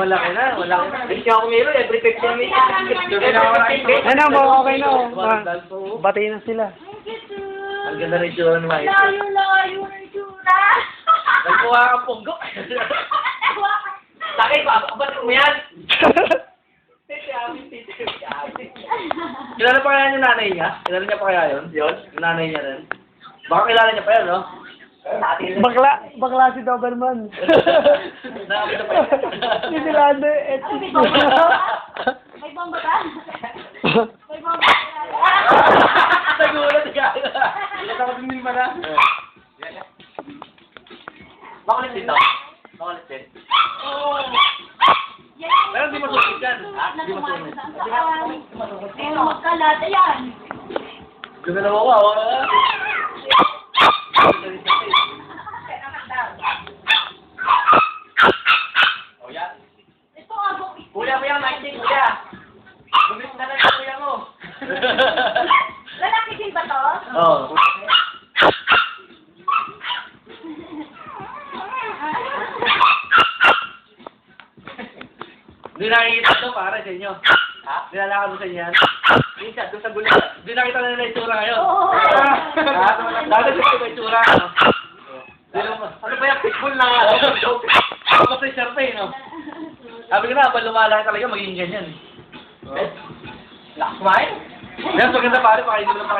Malaki na, malaki na. Hindi ako meron, every 15 minutes. Ano mo, okay na. Bati na sila. Ang ganda rin itsura ng mga ito. Layo na itsura. Nagkuha kang punggo. Sakay, ba't mo yan? Kilala pa kaya yung nanay niya? Kilala niya pa kaya yun? Yun? Yung nanay niya rin? Baka kilala niya pa yun, no? Bakla si Doberman. Nakakita pa yun. Si Dilande, May bomba ba? May bomba ba? May bomba ba? Nagulat ka. Ilan ako din naman na. Makulit dito. Makulit din. Pero hindi masukit yan. Hindi masukit. Pero magkalat, ayan. Gumalaw ako, oh. Oh, yan. Ito abong. Kuya mo yan, Mikey, kuya. Bumit na lang yung kuya mo. Lalaki din ba to? Oo. Hindi nakikita ito para sa inyo. Ha? Nilalakad mo sa inyo yan. Minsan, doon sa gulat. Hindi nakita na nila itsura ngayon. Oo. Ha? Dati sa iba itsura. Ano ba yan? Pitbull na nga. Ano sa shirt eh, no? Sabi ko na, habang lumalaki talaga, magiging ganyan. Lakas kumain? Yan, so ganda pare, pakainin mo lang pakainin.